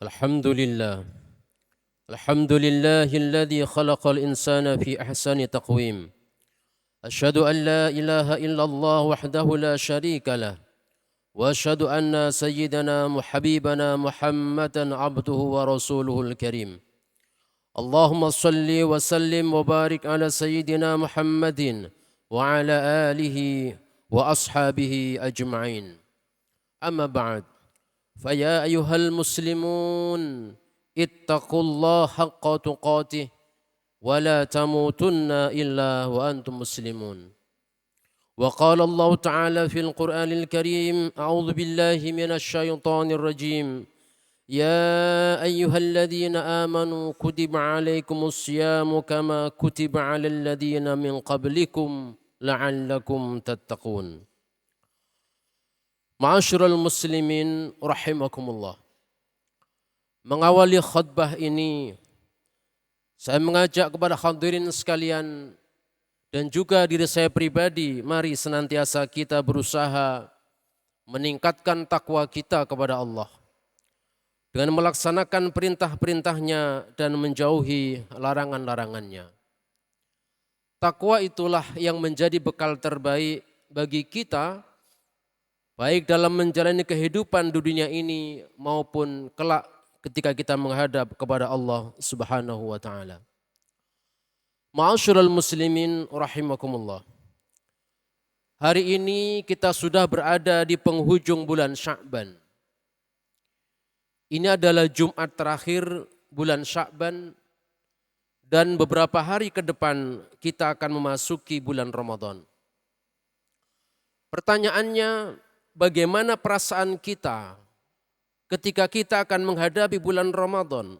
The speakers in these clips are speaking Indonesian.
الحمد لله الحمد لله الذي خلق الإنسان في أحسن تقويم. أشهد أن لا إله إلا الله وحده لا شريك له، وأشهد أن سيدنا وحبيبنا محمدا عبده ورسوله الكريم. اللهم صل وسلم وبارك على سيدنا محمد وعلى آله وأصحابه أجمعين. أما بعد، فيا أيها المسلمون اتقوا الله حق تقاته ولا تموتن إلا وأنتم مسلمون. وقال الله تعالى في القرآن الكريم: أعوذ بالله من الشيطان الرجيم. يا أيها الذين آمنوا كتب عليكم الصيام كما كتب على الذين من قبلكم لعلكم تتقون. Ma'asyiral muslimin rahimakumullah. Mengawali khutbah ini, saya mengajak kepada hadirin sekalian dan juga diri saya pribadi, mari senantiasa kita berusaha meningkatkan takwa kita kepada Allah dengan melaksanakan perintah-perintahnya dan menjauhi larangan-larangannya. Takwa itulah yang menjadi bekal terbaik bagi kita, baik dalam menjalani kehidupan di dunia ini maupun kelak ketika kita menghadap kepada Allah Subhanahu wa taala. Ma'asyiral muslimin rahimakumullah. Hari ini kita sudah berada di penghujung bulan Sya'ban. Ini adalah Jumat terakhir bulan Sya'ban dan beberapa hari ke depan kita akan memasuki bulan Ramadan. Pertanyaannya, bagaimana perasaan kita ketika kita akan menghadapi bulan Ramadan?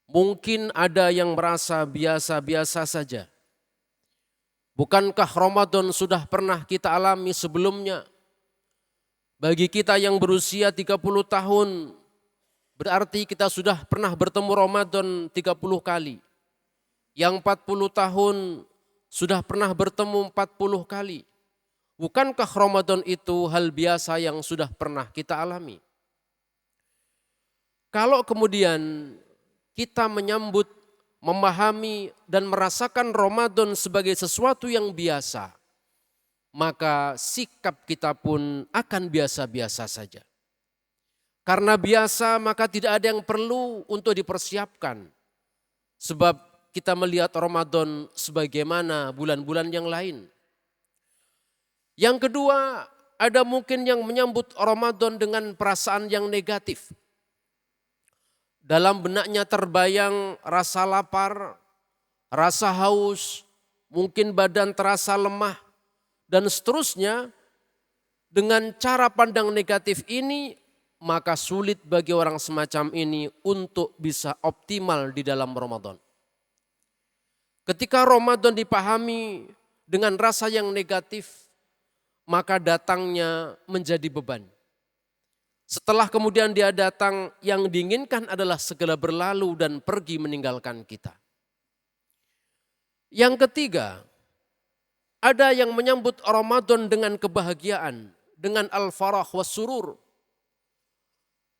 Mungkin ada yang merasa biasa-biasa saja. Bukankah Ramadan sudah pernah kita alami sebelumnya? Bagi kita yang berusia 30 tahun, berarti kita sudah pernah bertemu Ramadan 30 kali. Yang 40 tahun sudah pernah bertemu 40 kali. Bukankah Ramadan itu hal biasa yang sudah pernah kita alami? Kalau kemudian kita menyambut, memahami dan merasakan Ramadan sebagai sesuatu yang biasa, maka sikap kita pun akan biasa-biasa saja. Karena biasa maka tidak ada yang perlu untuk dipersiapkan. Sebab kita melihat Ramadan sebagaimana bulan-bulan yang lain. Yang kedua, ada mungkin yang menyambut Ramadan dengan perasaan yang negatif. Dalam benaknya terbayang rasa lapar, rasa haus, mungkin badan terasa lemah, dan seterusnya. Dengan cara pandang negatif ini, maka sulit bagi orang semacam ini untuk bisa optimal di dalam Ramadan. Ketika Ramadan dipahami dengan rasa yang negatif, maka datangnya menjadi beban. Setelah kemudian dia datang, yang diinginkan adalah segera berlalu dan pergi meninggalkan kita. Yang ketiga, ada yang menyambut Ramadan dengan kebahagiaan, dengan al-farah was surur.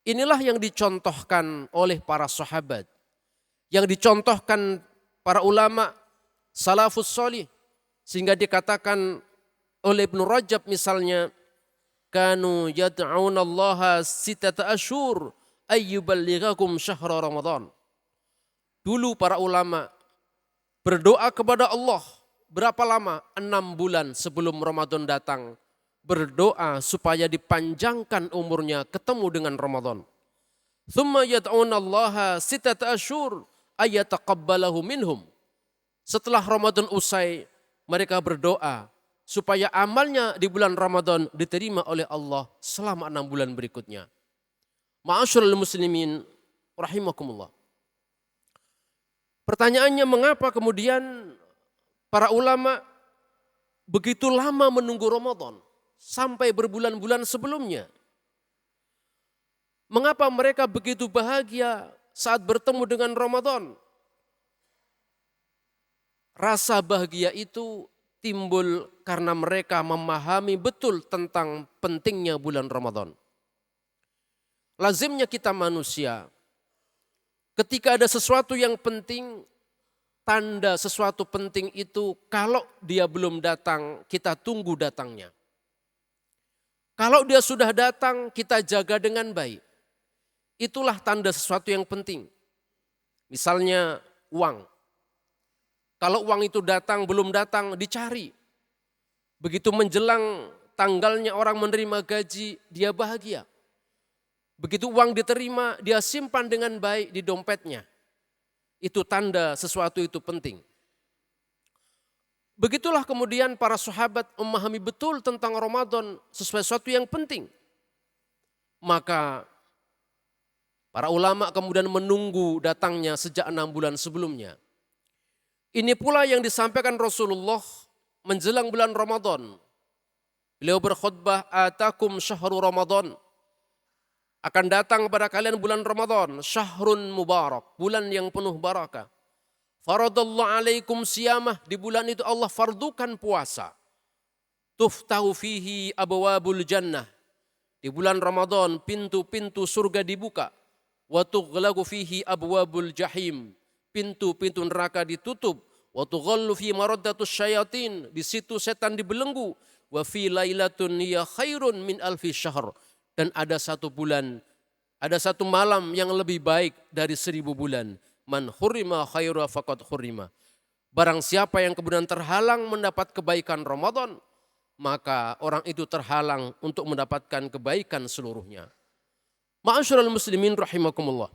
Inilah yang dicontohkan oleh para sahabat, yang dicontohkan para ulama salafus sholih, sehingga dikatakan oleh Ibnu Rajab misalnya, kanu yad'unallaha sittata asyhur ayyuballighakum syahra Ramadan. Dulu para ulama berdoa kepada Allah berapa lama? 6 bulan sebelum Ramadan datang. Berdoa supaya dipanjangkan umurnya ketemu dengan Ramadan. Tsumma yad'unallaha sittata asyhur ayataqabbalahu minhum. Setelah Ramadan usai, mereka berdoa supaya amalnya di bulan Ramadan diterima oleh Allah selama 6 bulan berikutnya. Ma'asyiral muslimin rahimakumullah. Pertanyaannya, mengapa kemudian para ulama begitu lama menunggu Ramadan sampai berbulan-bulan sebelumnya? Mengapa mereka begitu bahagia saat bertemu dengan Ramadan? Rasa bahagia itu timbul karena mereka memahami betul tentang pentingnya bulan Ramadan. lazimnya kita manusia, ketika ada sesuatu yang penting, tanda sesuatu penting itu kalau dia belum datang, kita tunggu datangnya. Kalau dia sudah datang, kita jaga dengan baik. Itulah tanda sesuatu yang penting. Misalnya uang. Kalau uang itu datang, belum datang, dicari. Begitu menjelang tanggalnya orang menerima gaji, dia bahagia. Begitu uang diterima, dia simpan dengan baik di dompetnya. Itu tanda sesuatu itu penting. Begitulah kemudian para sahabat memahami betul tentang Ramadan sesuai sesuatu yang penting. Maka para ulama kemudian menunggu datangnya sejak 6 bulan sebelumnya. Ini pula yang disampaikan Rasulullah menjelang bulan Ramadan. Beliau berkhutbah, atakum syahrul Ramadan. Akan datang kepada kalian bulan Ramadan, syahrun mubarak, bulan yang penuh barakah. Faradallahu alaikum siyamah, di bulan itu Allah fardukan puasa. Tuftahu fihi abwabul jannah. Di bulan Ramadan pintu-pintu surga dibuka. Wa tughlaqu fihi abwabul jahim. Pintu-pintu neraka ditutup. Wa tughallu fi maraddatus syayatin. Di situ setan dibelenggu. Wa fi lailatun hiya khairun min alfi syahr. Dan ada satu bulan, ada satu malam yang lebih baik dari 1000 bulan. Man hurima khaira faqad hurima. Barang siapa yang kemudian terhalang mendapat kebaikan Ramadan, maka orang itu terhalang untuk mendapatkan kebaikan seluruhnya. Ma'asyiral muslimin rahimakumullah.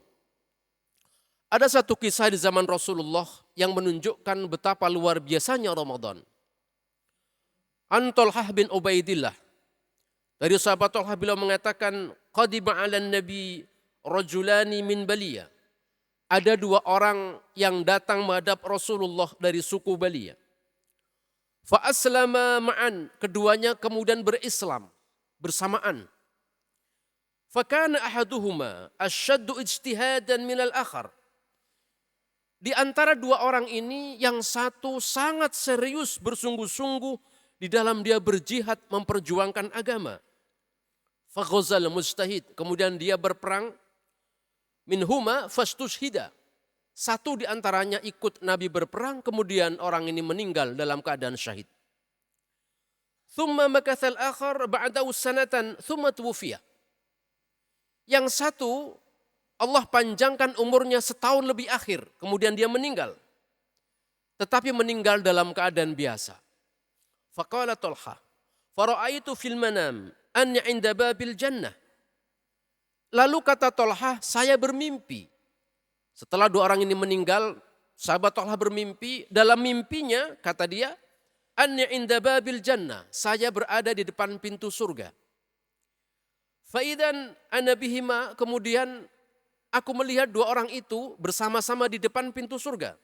Ada satu kisah di zaman Rasulullah yang menunjukkan betapa luar biasanya Ramadan. An Talhah bin Ubaidillah. Dari sahabat Talhah beliau mengatakan, qadima 'alan nabi rajulani min Baliyah. Ada 2 orang yang datang menghadap Rasulullah dari suku Baliyah. Fa aslama ma'an, keduanya kemudian berislam bersamaan. Fa kana ahaduhuma asyaddu ijtihadan minal akhar. Di antara 2 orang ini yang satu sangat serius bersungguh-sungguh di dalam dia berjihad memperjuangkan agama. Fa ghazal mujtahid, kemudian dia berperang. Minhuma fastushhida. Satu di antaranya ikut Nabi berperang, kemudian orang ini meninggal dalam keadaan syahid. Thumma makathal akhar ba'dahu sanatan thumma tuwfiya. Yang satu Allah panjangkan umurnya setahun lebih akhir, kemudian dia meninggal. Tetapi meninggal dalam keadaan biasa. Faqala Talha, fara'aitu fil manam anna 'inda babil jannah. Lalu kata Talha, saya bermimpi. Setelah 2 orang ini meninggal, sahabat Talha bermimpi. Dalam mimpinya, kata dia, anna 'inda babil jannah, saya berada di depan pintu surga. Faidan ana bihima, kemudian aku melihat 2 orang itu bersama-sama di depan pintu surga.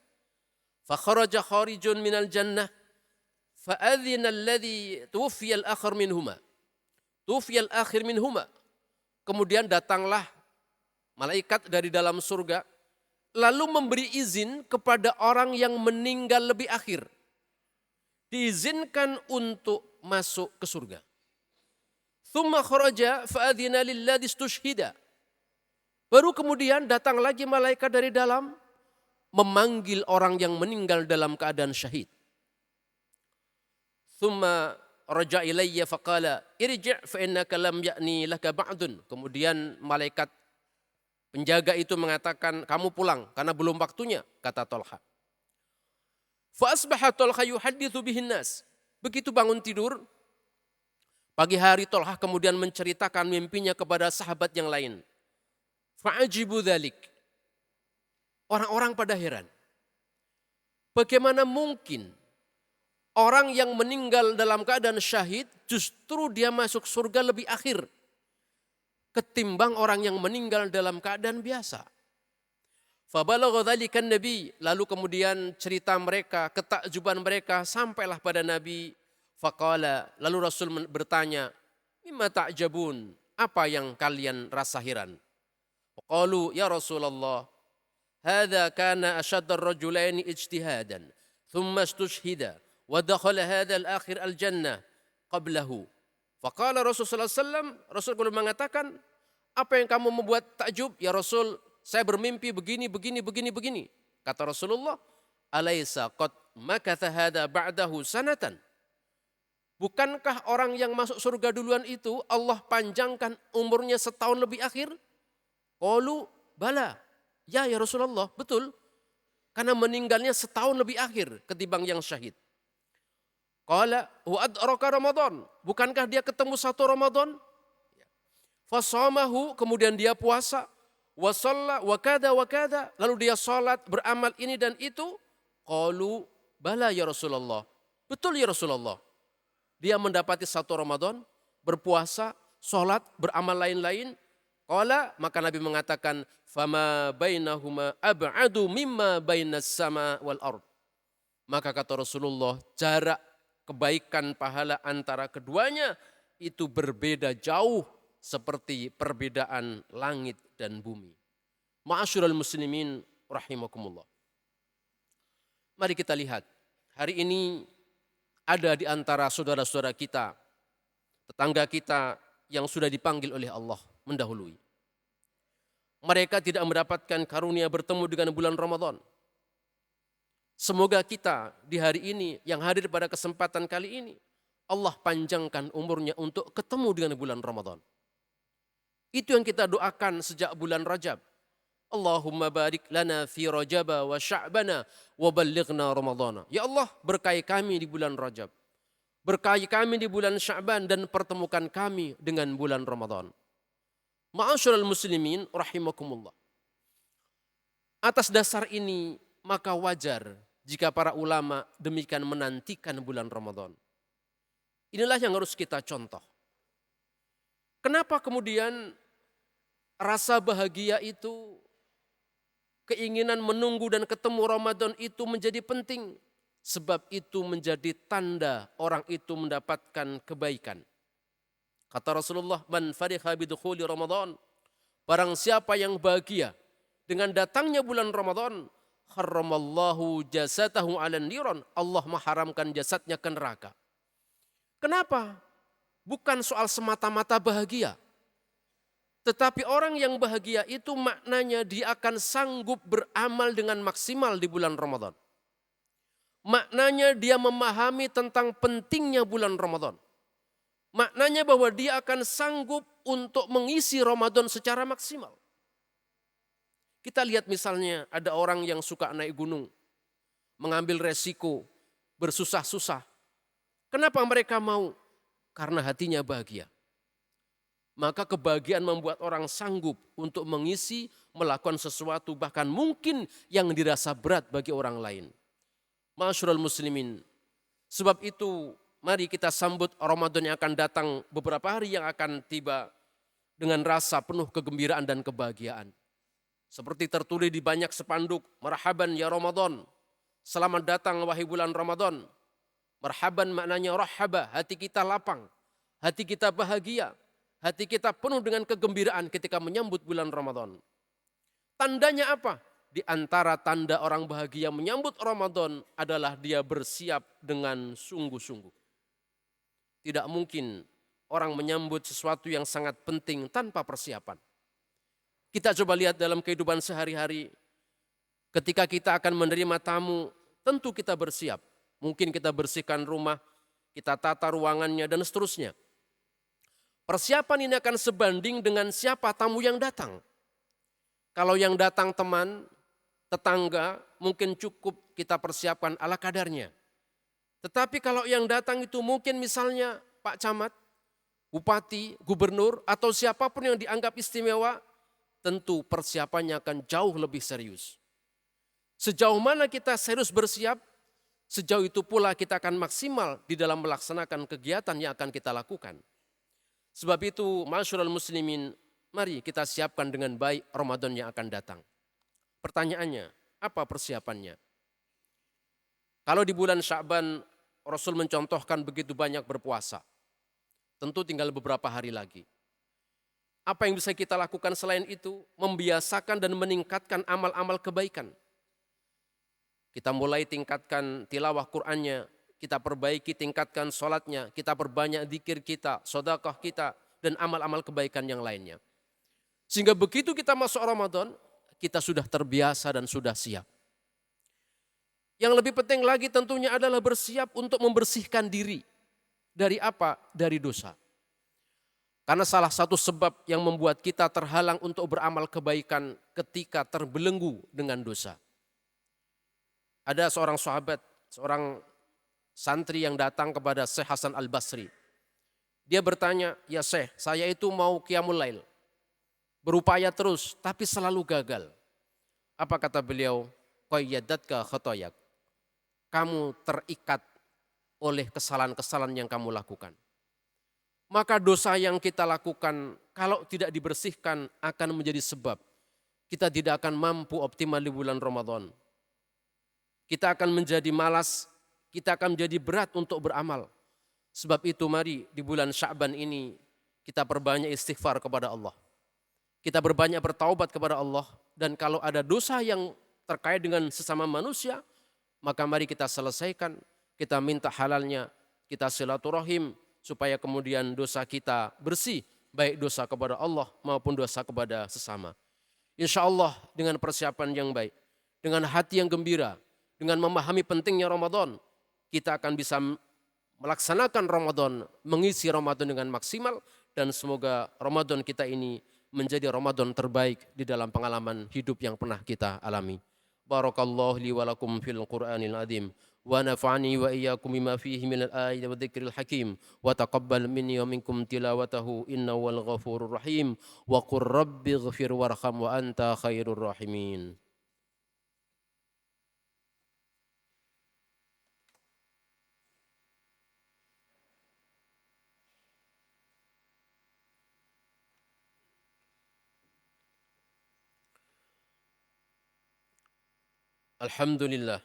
Fa kharaja kharijun minal jannah fa adzina alladhi tuwfiya al-akhir minhuma. Tuwfiya al-akhir minhuma. Kemudian datanglah malaikat dari dalam surga, lalu memberi izin kepada orang yang meninggal lebih akhir. Diizinkan untuk masuk ke surga. Tsumma kharaja fa'adhina lilladzi istushhida. Baru kemudian datang lagi malaikat dari dalam, memanggil orang yang meninggal dalam keadaan syahid. Tsumma raja ilayya faqala irji' fa innaka lam ya'ni laka ba'dun. Kemudian malaikat penjaga itu mengatakan, kamu pulang karena belum waktunya, kata Talha. Fa asbaha Talha yuhadditsu bihin nas. Begitu bangun tidur, pagi hari Talha kemudian menceritakan mimpinya kepada sahabat yang lain. Fa'ajibu dzalik. Orang-orang pada heran. Bagaimana mungkin orang yang meninggal dalam keadaan syahid justru dia masuk surga lebih akhir ketimbang orang yang meninggal dalam keadaan biasa. Fabalagha dzalikan nabi, lalu kemudian cerita mereka, ketakjuban mereka sampailah pada Nabi. Faqala, lalu Rasul bertanya, "Mimma ta'jabun?" Apa yang kalian rasa heran? Qalu ya Rasulullah, hadza kana ashaddar rajulaini ijtihadan, thumma istushhida. وَدَخَلَ هَذَا الْآخِرَ الْجَنَّةِ قَبْلَهُ. Faqala Rasulullah SAW, Rasul kemudian mengatakan, apa yang kamu membuat takjub? Ya Rasul, saya bermimpi begini, begini, begini, begini. Kata Rasulullah, alaysa qad makatha hada ba'dahu sanatan. Bukankah orang yang masuk surga duluan itu Allah panjangkan umurnya setahun lebih akhir? Qalu bala. Ya Rasulullah, betul. Karena meninggalnya setahun lebih akhir ketimbang yang syahid. Qala wa adraka Ramadan. Bukankah dia ketemu satu Ramadan? Fasamahu, kemudian dia puasa. Wa shalla wa kada wa kada. Lalu dia salat, beramal ini dan itu. Qalu bala ya Rasulullah. Betul ya Rasulullah. Dia mendapati satu Ramadan, berpuasa, sholat, beramal lain-lain. Qala, maka Nabi mengatakan, fama bainahuma ab'adu mimma bainas sama wal ard. Maka kata Rasulullah, jarak kebaikan pahala antara keduanya itu berbeda jauh seperti perbedaan langit dan bumi. Ma'asyiral muslimin rahimakumullah. Mari kita lihat, hari ini ada di antara saudara-saudara kita, tetangga kita yang sudah dipanggil oleh Allah mendahului. Mereka tidak mendapatkan karunia bertemu dengan bulan Ramadan. Semoga kita di hari ini yang hadir pada kesempatan kali ini, Allah panjangkan umurnya untuk ketemu dengan bulan Ramadan. Itu yang kita doakan sejak bulan Rajab. Allahumma barik lana fi Rajaba wa Sya'bana wa ballighna Ramadana. Ya Allah, berkahi kami di bulan Rajab. Berkahi kami di bulan Sya'ban dan pertemukan kami dengan bulan Ramadan. Ma'asyiral muslimin rahimakumullah. Atas dasar ini maka wajar jika para ulama demikian menantikan bulan Ramadan. Inilah yang harus kita contoh. Kenapa kemudian rasa bahagia itu, keinginan menunggu dan ketemu Ramadan itu menjadi penting. Sebab itu menjadi tanda orang itu mendapatkan kebaikan. Kata Rasulullah, man fariha bidukhuli Ramadan. Barang siapa yang bahagia dengan datangnya bulan Ramadan, harramallahu jasatahu 'alan niran. Allah mengharamkan jasadnya ke neraka. Kenapa? Bukan soal semata-mata bahagia. Tetapi orang yang bahagia itu maknanya dia akan sanggup beramal dengan maksimal di bulan Ramadan. Maknanya dia memahami tentang pentingnya bulan Ramadan. Maknanya bahwa dia akan sanggup untuk mengisi Ramadan secara maksimal. Kita lihat misalnya ada orang yang suka naik gunung, mengambil resiko, bersusah-susah. Kenapa mereka mau? Karena hatinya bahagia. Maka kebahagiaan membuat orang sanggup untuk mengisi, melakukan sesuatu bahkan mungkin yang dirasa berat bagi orang lain. Ma'asyiral muslimin. Sebab itu mari kita sambut Ramadan yang akan datang, beberapa hari yang akan tiba dengan rasa penuh kegembiraan dan kebahagiaan. Seperti tertulis di banyak spanduk, marhaban ya Ramadan. Selamat datang wahai bulan Ramadan. Marhaban maknanya rahaba, hati kita lapang, hati kita bahagia. Hati kita penuh dengan kegembiraan ketika menyambut bulan Ramadan. Tandanya apa? Di antara tanda orang bahagia menyambut Ramadan adalah dia bersiap dengan sungguh-sungguh. Tidak mungkin orang menyambut sesuatu yang sangat penting tanpa persiapan. Kita coba lihat dalam kehidupan sehari-hari. Ketika kita akan menerima tamu, tentu kita bersiap. Mungkin kita bersihkan rumah, kita tata ruangannya dan seterusnya. Persiapan ini akan sebanding dengan siapa tamu yang datang. Kalau yang datang teman, tetangga, mungkin cukup kita persiapkan ala kadarnya. Tetapi kalau yang datang itu mungkin misalnya Pak Camat, Bupati, Gubernur, atau siapapun yang dianggap istimewa, tentu persiapannya akan jauh lebih serius. Sejauh mana kita serius bersiap, sejauh itu pula kita akan maksimal di dalam melaksanakan kegiatan yang akan kita lakukan. Sebab itu, ma'asyiral muslimin, mari kita siapkan dengan baik Ramadan yang akan datang. Pertanyaannya, apa persiapannya? Kalau di bulan Sya'ban, Rasul mencontohkan begitu banyak berpuasa. Tentu tinggal beberapa hari lagi. Apa yang bisa kita lakukan selain itu? Membiasakan dan meningkatkan amal-amal kebaikan. Kita mulai tingkatkan tilawah Qur'annya, kita perbaiki tingkatkan sholatnya, kita perbanyak zikir kita, sedekah kita, dan amal-amal kebaikan yang lainnya. Sehingga begitu kita masuk Ramadan, kita sudah terbiasa dan sudah siap. Yang lebih penting lagi tentunya adalah bersiap untuk membersihkan diri. Dari apa? Dari dosa. Karena salah satu sebab yang membuat kita terhalang untuk beramal kebaikan ketika terbelenggu dengan dosa. Ada seorang sahabat, seorang santri yang datang kepada Syekh Hasan Al-Basri. Dia bertanya, ya Syekh, saya itu mau qiyamul lail. Berupaya terus, tapi selalu gagal. Apa kata beliau? Qayyadatka khotoyak. Kamu terikat oleh kesalahan-kesalahan yang kamu lakukan. Maka dosa yang kita lakukan kalau tidak dibersihkan akan menjadi sebab kita tidak akan mampu optimal di bulan Ramadan. Kita akan menjadi malas, kita akan menjadi berat untuk beramal. Sebab itu mari di bulan Sya'ban ini kita perbanyak istighfar kepada Allah. Kita berbanyak bertaubat kepada Allah, dan kalau ada dosa yang terkait dengan sesama manusia, maka mari kita selesaikan, kita minta halalnya, kita silaturahim, supaya kemudian dosa kita bersih, baik dosa kepada Allah maupun dosa kepada sesama. Insya Allah dengan persiapan yang baik, dengan hati yang gembira, dengan memahami pentingnya Ramadan, kita akan bisa melaksanakan Ramadan, mengisi Ramadan dengan maksimal, dan semoga Ramadan kita ini menjadi Ramadan terbaik di dalam pengalaman hidup yang pernah kita alami. Barakallahu li wa lakum fil Qur'anil azim. ونفعني وإياكم بما فيه من الآية والذكر الحكيم وتقبل مني ومنكم تلاوته إنه هو الغفور الرحيم وقل رب اغفر وارحم وأنت خير الراحمين. الحمد لله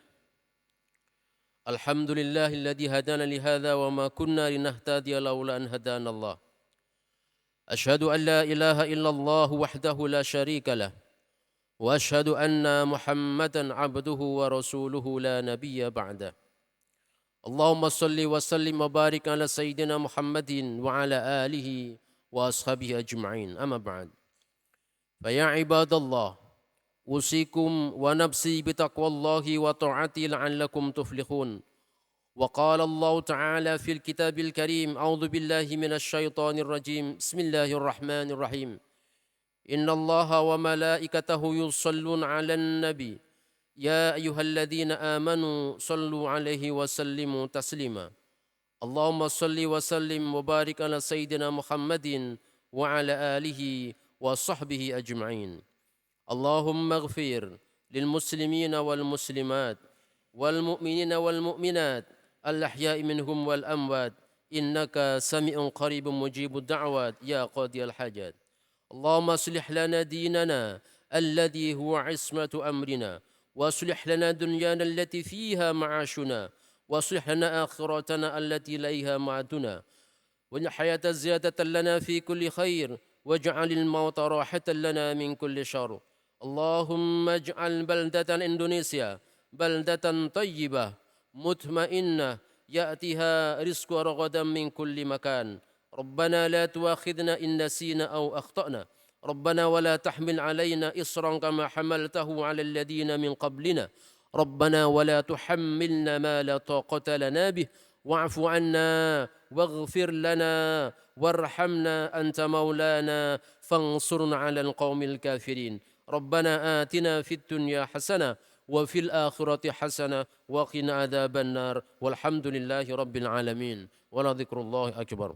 الحمد لله الذي هدانا لهذا وما كنا لنهتدي لولا أن هدانا الله. أشهد أن لا إله إلا الله وحده لا شريك له وأشهد أن محمدا عبده ورسوله لا نبي بعده. اللهم صل وسلم وبارك على سيدنا محمد وعلى آله وأصحابه أجمعين. أما بعد، فيا عباد الله، أوصيكم ونفسي بتقوى الله وطاعته لعلكم تفلحون. وقال الله تعالى في الكتاب الكريم: أعوذ بالله من الشيطان الرجيم، بسم الله الرحمن الرحيم. إن الله وملائكته يصلون على النبي يا أيها الذين آمنوا صلوا عليه وسلموا تسليما. اللهم صل وسلم وبارك على سيدنا محمد وعلى آله وصحبه أجمعين. اللهم اغفر للمسلمين والمسلمات والمؤمنين والمؤمنات الأحياء منهم والأموات إنك سميع قريب مجيب الدعوات يا قاضي الحاجات. اللهم اصلح لنا ديننا الذي هو عصمة أمرنا، واصلح لنا دنيانا التي فيها معاشنا، واصلح لنا آخرتنا التي إليها معادنا، والحياة زيادة لنا في كل خير، واجعل الموت راحة لنا من كل شر. اللهم اجعل بلدة إندونيسيا بلدة طيبة مطمئنة يأتيها رزق رغدا من كل مكان. ربنا لا تؤاخذنا إن نسينا أو أخطأنا. ربنا ولا تحمل علينا إصرا كما حملته على الذين من قبلنا. ربنا ولا تحملنا ما لا طاقة لنا به. واعف عنا واغفر لنا وارحمنا أنت مولانا فانصرنا على القوم الكافرين. ربنا آتنا في الدنيا حسنة وفي الآخرة حسنة وقنا عذاب النار والحمد لله رب العالمين ولذكر الله أكبر.